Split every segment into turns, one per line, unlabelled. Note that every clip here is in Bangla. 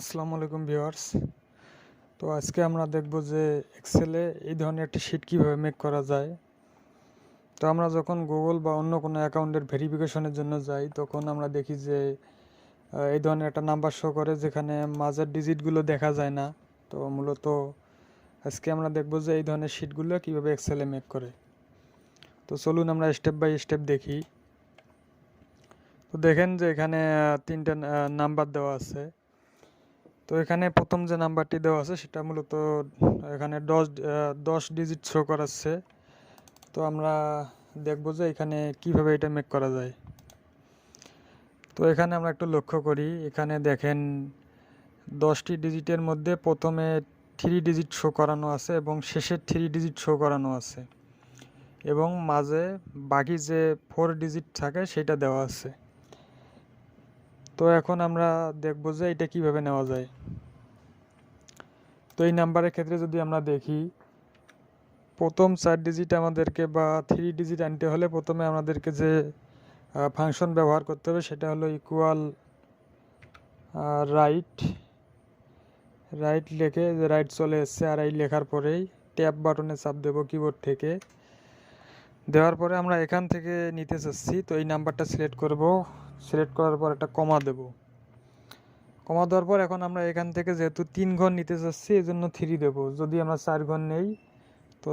আসসালামু আলাইকুম ভিউয়ার্স। তো আজকে আমরা দেখব যে এক্সেলে এই ধরনের একটা শিট কিভাবে মেক করা যায়। তো আমরা যখন গুগল বা অন্য কোনো অ্যাকাউন্টের ভেরিফিকেশনের জন্য যাই তখন আমরা দেখি যে এই ধরনের একটা নাম্বার শো করে যেখানে মাঝের ডিজিটগুলো দেখা যায় না। তো মূলত আজকে আমরা দেখব যে এই ধরনের শিটগুলো কিভাবে এক্সেলে মেক করে। তো চলুন আমরা স্টেপ বাই স্টেপ দেখি। তো দেখেন যে এখানে তিনটা নাম্বার দেওয়া আছে। তো এখানে প্রথম যে নাম্বারটি দেওয়া আছে সেটা মূলত এখানে 10 ডিজিট শো করাচ্ছে। তো আমরা দেখব যে এখানে কিভাবে এটা মেক করা যায়। তো এখানে আমরা একটু লক্ষ্য করি, এখানে দেখেন 10টি ডিজিটের মধ্যে প্রথমে 3 ডিজিট শো করানো আছে এবং শেষের 3 ডিজিট শো করানো আছে এবং মাঝে বাকি যে 4 ডিজিট থাকে সেটা দেওয়া আছে। তো এখন আমরা দেখব যে এটা কিভাবে নেওয়া যায়। তো এই নাম্বারের ক্ষেত্রে যদি আমরা দেখি, প্রথম 4 ডিজিট আমাদেরকে বা 3 ডিজিট আনতে হলে প্রথমে আমাদেরকে যে ফাংশন ব্যবহার করতে হবে সেটা হলো ইকুয়াল রাইট লিখে যে রাইট চলে এসছে, আর এই লেখার পরেই ট্যাব বাটনে চাপ দেব কিবোর্ড থেকে। দেওয়ার পরে আমরা এখান থেকে নিতে চাচ্ছি, তো এই নাম্বারটা সিলেক্ট করব। সিলেক্ট করার পর একটা কমা দেব। কমা দেওয়ার পর এখন আমরা এখান থেকে যেহেতু 3 ঘর নিতে চাচ্ছি এই জন্য 3 দেব। যদি আমরা 4 ঘর নেই তো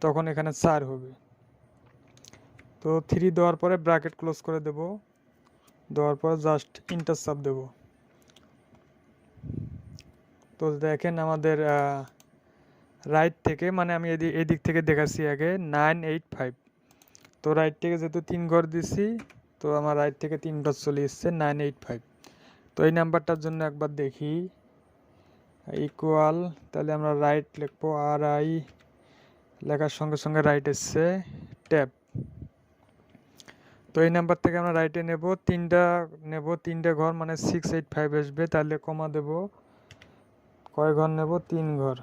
তখন এখানে 4 হবে। তো 3 দেওয়ার পরে ব্র্যাকেট ক্লোজ করে দেব। দেওয়ার পর জাস্ট ইন্টার চাপ দেব। তো দেখেন আমাদের রাইট থেকে, মানে আমি এদিক থেকে দেখাচ্ছি আগে 985। তো রাইট থেকে যেহেতু 3 ঘর দিছি তো আমার রাইট থেকে 3 ঘর চলে এসছে 985। তো এই নাম্বারটার জন্য একবার দেখি ইকুয়াল, তাহলে আমরা রাইট লিখবো, আর আই লেখার সঙ্গে সঙ্গে রাইট এসছে ট্যাব। তো এই নাম্বার থেকে আমরা রাইটে নেব, তিনটা ঘর মানে 685 আসবে। তাহলে কমা দেব, কয় ঘর নেব, 3 ঘর।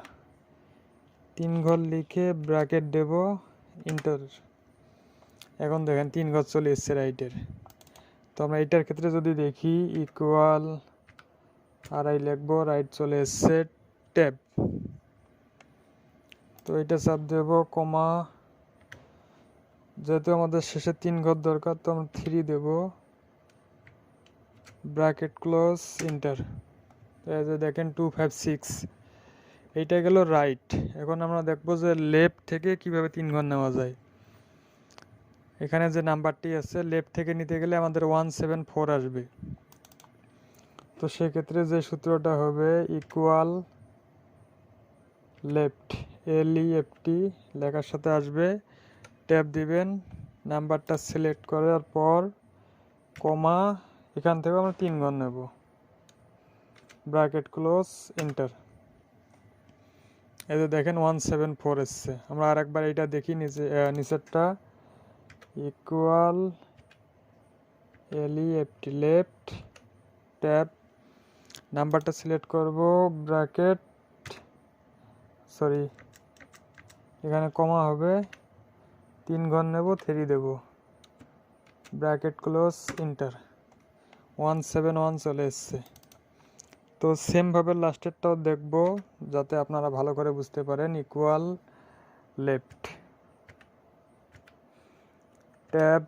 3 ঘর লিখে ব্র্যাকেট দেব, ইন্টার। এখন দেখেন 3 ঘর চলে এসছে রাইটের। তো আমরা এইটার ক্ষেত্রে যদি দেখি ইকুয়াল আর আই লিখবো, রাইট চলে এসছে ট্যাব। তো এটা চাপ দেব, কমা, যেহেতু আমাদের শেষে 3 ঘর দরকার তো আমরা 3 দেব, ব্র্যাকেট ক্লোজ, ইন্টার। এই যে দেখেন 256, এইটা গেল রাইট। এখন আমরা দেখবো যে লেফট থেকে কিভাবে 3 ঘর নেওয়া যায়। এখানে যে নাম্বারটি আছে লেফট থেকে নিতে গেলে আমাদের 174 আসবে। তো সেক্ষেত্রে যে সূত্রটা হবে ইকুয়াল লেফট, LEFT লেখার সাথে আসবে, ট্যাব দিবেন, নাম্বারটা সিলেক্ট করার পর কমা, এখান থেকে আমরা 3 ঘর নেব, ব্র্যাকেট ক্লোজ, এন্টার। এই যে দেখেন 174 এসছে। আমরা আরেকবার এইটা দেখি, নিচেরটা ইকুয়াল LEFT লেফট, ট্যাব, নাম্বারটা সিলেক্ট করব, ব্র্যাকেট, সরি এখানে কমা হবে, 3 ঘর নেব, 3 দেব, ব্র্যাকেট ক্লোজ, ইন্টার। 171 চলে এসছে। তো সেমভাবে লাস্টেরটাও দেখব যাতে আপনারা ভালো করে বুঝতে পারেন। ইকুয়াল লেফট, ট্যাব,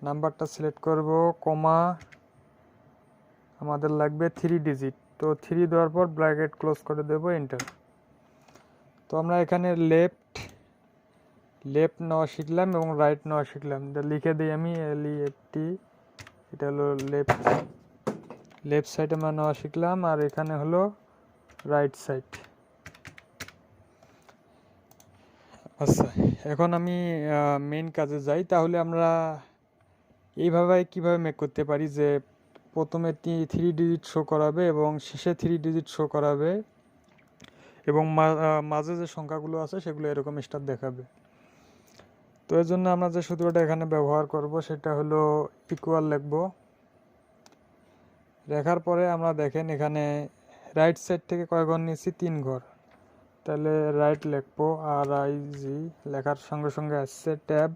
নাম্বারটা সিলেক্ট করব, কমা, আমাদের লাগবে 3 ডিজিট। তো 3 দেওয়ার পর ব্র্যাকেট ক্লোজ করে দেব, এন্টার। তো আমরা এখানে লেফট নেওয়া শিখলাম এবং রাইট নেওয়া শিখলাম। এটা লিখে দিই আমি, LEFT, এটা হলো লেফট সাইড আমরা নেওয়া শিখলাম, আর এখানে হলো রাইট সাইড। আচ্ছা, এখন আমি মেইন কাজে যাই। তাহলে আমরা এইভাবে কিভাবে মেক করতে পারি যে প্রথমে 3 ডিজিট শো করাবে এবং শেষে 3 ডিজিট শো করাবে এবং মাঝে যে সংখ্যাগুলো আছে সেগুলো এরকম স্টার দেখাবে। তো এর জন্য আমরা যে সূত্রটা এখানে ব্যবহার করব সেটা হলো ইকুয়াল লিখব। লেখার পরে আমরা দেখেন এখানে রাইট সাইড থেকে কয় ঘর নিয়েছি, 3 ঘর। তাহলে রাইট লিখবো, RIG লেখার সঙ্গে সঙ্গে আসছে ট্যাব,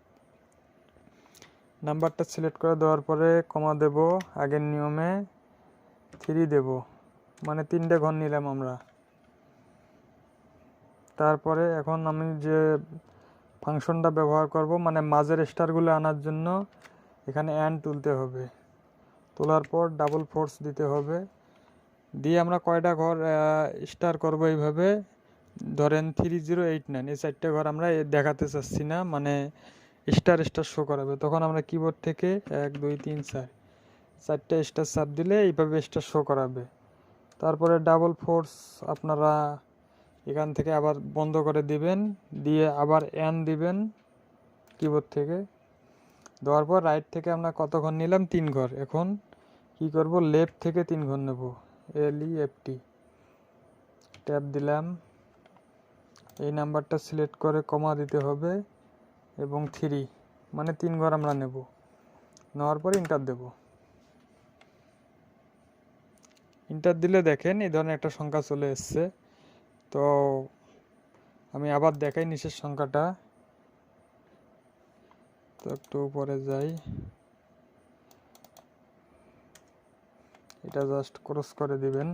নাম্বারটা সিলেক্ট করে দেওয়ার পরে কমা দেব, আগের নিয়মে 3 দেব, মানে 3টে ঘর নিলাম আমরা। তারপরে এখন আমি যে ফাংশনটা ব্যবহার করব, মানে মাঝের স্টারগুলো আনার জন্য এখানে অ্যান্ড তুলতে হবে। তোলার পর ডাবল ফোর্স দিতে হবে, দিয়ে আমরা কয়টা ঘর স্টার করব এইভাবে, ধরেন 3089, এই 4টে ঘর আমরা দেখাতে চাচ্ছি না, মানে স্টার স্টার শো করাবে। তখন আমরা কিবোর্ড থেকে 1 2 3 4 4টে স্টার চাপ দিলে এইভাবে স্টার শো করাবে। তারপরে ডাবল ফোর্স আপনারা এখান থেকে আবার বন্ধ করে দিবেন, দিয়ে আবার এন দিবেন কিবোর্ড থেকে। দেওয়ার পর রাইট থেকে আমরা কত ঘর নিলাম? 3 ঘর। এখন কি করব, লেফট থেকে 3 ঘর নেব, LEFT ট্যাব দিলাম, এই নাম্বারটা সিলেক্ট করে কমা দিতে হবে এবং 3, মানে 3 ঘর আমরা নেব। নেওয়ার পর ইন্টার দেব। ইন্টার দিলে দেখেন এই ধরনের একটা সংখ্যা চলে এসছে। তো আমি আবার দেখাই নিচের সংখ্যাটা, তো একটু উপরে যাই, এটা জাস্ট ক্রস করে দিবেন।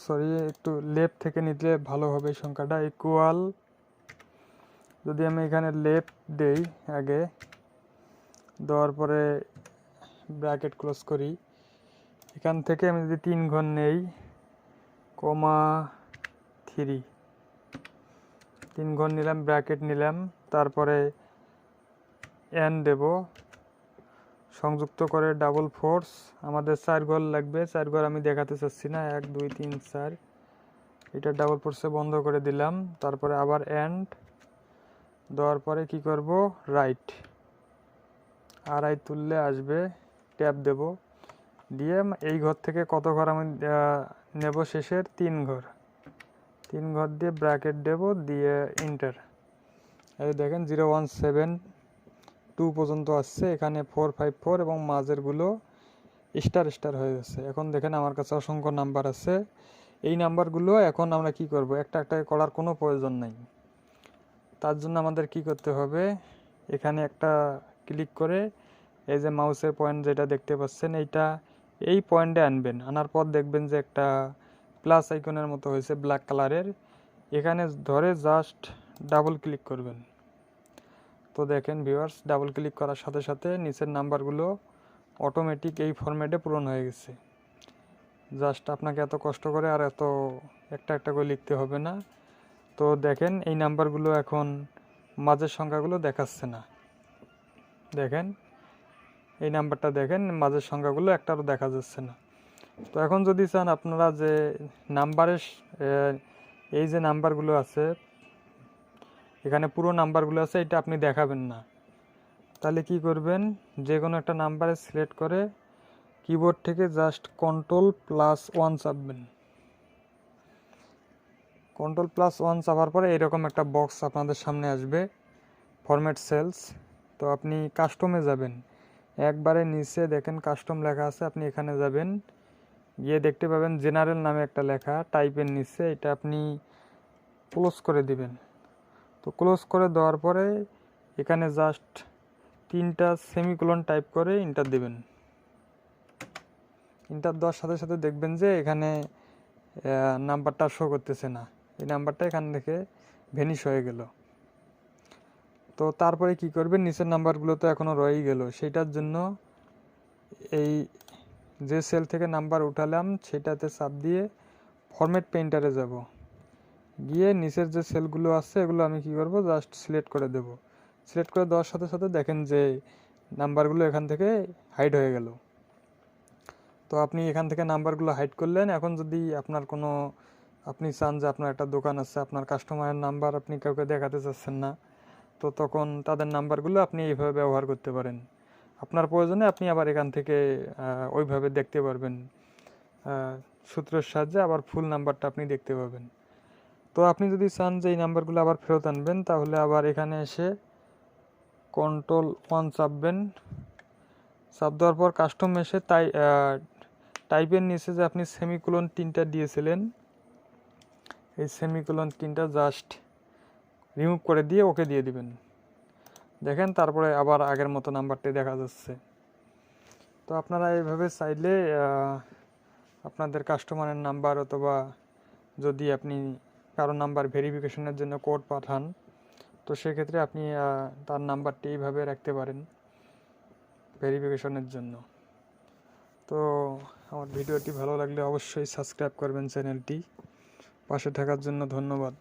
সরি, একটু লেফট থেকে নিতে ভালো হবে এই সংখ্যাটা। ইকুয়াল, যদি আমি এখানে লেফট দেই আগে, দেওয়ার পরে ব্র্যাকেট ক্লোজ করি, এখান থেকে আমি যদি 3 ঘর নেই, কমা 3 ঘর নিলাম, ব্র্যাকেট নিলাম, তারপরে এন দেব, সংযুক্ত করে ডাবল ফোর্স। আমাদের 4 ঘর লাগবে, 4 ঘর আমি দেখাতে চাচ্ছি না, 1 2 3 4, এটা ডাবল ফোর্সে বন্ধ করে দিলাম। তারপরে আবার এন্ড দেওয়ার পরে কি করব, রাইট, আই তুললে আসবে, ট্যাব দেব, দিয়ে এই ঘর থেকে কত ঘর আমি নেব, শেষের 3 ঘর, 3 ঘর দিয়ে ব্র্যাকেট দেব, দিয়ে ইন্টার। এই দেখেন 0172 পর্যন্ত আসছে, এখানে 454 এবং মাঝেরগুলো স্টার স্টার হয়ে গেছে। এখন দেখেন আমার কাছে অসংখ্য নাম্বার আছে। এই নাম্বারগুলো এখন আমরা কি করব, একটা একটা করার কোনো প্রয়োজন নেই। তার জন্য আমাদের কি করতে হবে, এখানে একটা ক্লিক করে এই যে মাউসের পয়েন্ট যেটা দেখতে পাচ্ছেন, এই পয়েন্টে আনবেন। আনার পর দেখবেন যে একটা প্লাস আইকনের মতো হয়েছে ব্ল্যাক কালারের, এখানে ধরে জাস্ট ডাবল ক্লিক করবেন। তো দেখেন ভিউয়ার্স, ডাবল ক্লিক করার সাথে সাথে নিচের নাম্বারগুলো অটোমেটিক এই ফরম্যাটে পূরণ হয়ে গেছে। জাস্ট আপনাকে এত কষ্ট করে আর এত একটা একটা করে লিখতে হবে না। তো দেখেন এই নাম্বারগুলো এখন মাঝের সংখ্যাগুলো দেখাচ্ছে না, দেখেন এই নাম্বারটা দেখেন মাঝের সংখ্যাগুলো একটারও দেখা যাচ্ছে না। তো এখন যদি চান আপনারা যে নাম্বারের এই যে নাম্বারগুলো আছে, এখানে পুরো নাম্বারগুলো আছে, এটা আপনি দেখাবেন না, তাহলে কি করবেন, যে কোনো একটা নাম্বারে সিলেক্ট করে কিবোর্ড থেকে জাস্ট Ctrl+1 চাপবেন। Ctrl+1 চাপার পরে এরকম একটা বক্স আপনাদের সামনে আসবে, ফরম্যাট সেলস। তো আপনি কাস্টমে যাবেন, একবারে নিচে দেখেন কাস্টম লেখা আছে, আপনি এখানে যাবেন, গিয়ে দেখতে পাবেন জেনারেল নামে একটা লেখা টাইপের নিচে, এটা আপনি ক্লোজ করে দিবেন। তো ক্লোজ করে দেওয়ার পরে এখানে জাস্ট 3টা সেমিকোলন টাইপ করে ইন্টার দিবেন। ইন্টার দেওয়ার সাথে সাথে দেখবেন যে এখানে নাম্বারটা শো করতেছে না, এই নাম্বারটা এখান থেকে ভ্যানিশ হয়ে গেল। তো তারপরে কি করবেন, নিচের নাম্বারগুলো তো এখনও রয়েই গেল, সেইটার জন্য এই যে সেল থেকে নাম্বার উঠালাম সেটাতে চাপ দিয়ে ফরম্যাট পেইন্টারে যাব, গিয়ে নিচের যে সেলগুলো আছে এগুলো আমি কি করব, জাস্ট সিলেক্ট করে দেব। সিলেক্ট করে দেওয়ার সাথে সাথে দেখেন যে নাম্বারগুলো এখান থেকে হাইড হয়ে গেল। তো আপনি এখান থেকে নাম্বারগুলো হাইড করলেন। এখন যদি আপনার কোনো, আপনি চান যে আপনার একটা দোকান আছে, আপনার কাস্টমারের নাম্বার আপনি কাউকে দেখাতে চাচ্ছেন না, তো তখন তাদের নাম্বারগুলো আপনি এইভাবে ব্যবহার করতে পারেন। আপনার প্রয়োজনে আপনি আবার এখান থেকে ওইভাবে দেখতে পারবেন, সূত্রের সাহায্যে আবার ফুল নাম্বারটা আপনি দেখতে পাবেন। তো আপনি যদি চান যে এই নাম্বারগুলো আবার ফেরত আনবেন, তাহলে আবার এখানে এসে Ctrl+1 চাপবেন। চাপ দেওয়ার পর কাস্টম এসে টাইপের নিচে যে আপনি সেমিকোলন 3টা দিয়েছিলেন, এই সেমিকোলন 3টা জাস্ট রিমুভ করে দিয়ে ওকে দিয়ে দিবেন। দেখেন, তারপরে আবার আগের মতো নাম্বারটি দেখা যাচ্ছে। তো আপনারা এইভাবে চাইলে আপনাদের কাস্টমারের নাম্বার অথবা যদি আপনি কারো নাম্বার ভেরিফিকেশনের জন্য কোড পাঠান, তো সেক্ষেত্রে আপনি তার নাম্বারটি এইভাবে রাখতে পারেন ভেরিফিকেশনের জন্য। তো আমার ভিডিওটি ভালো লাগলে অবশ্যই সাবস্ক্রাইব করবেন চ্যানেলটি। পাশে থাকার জন্য ধন্যবাদ।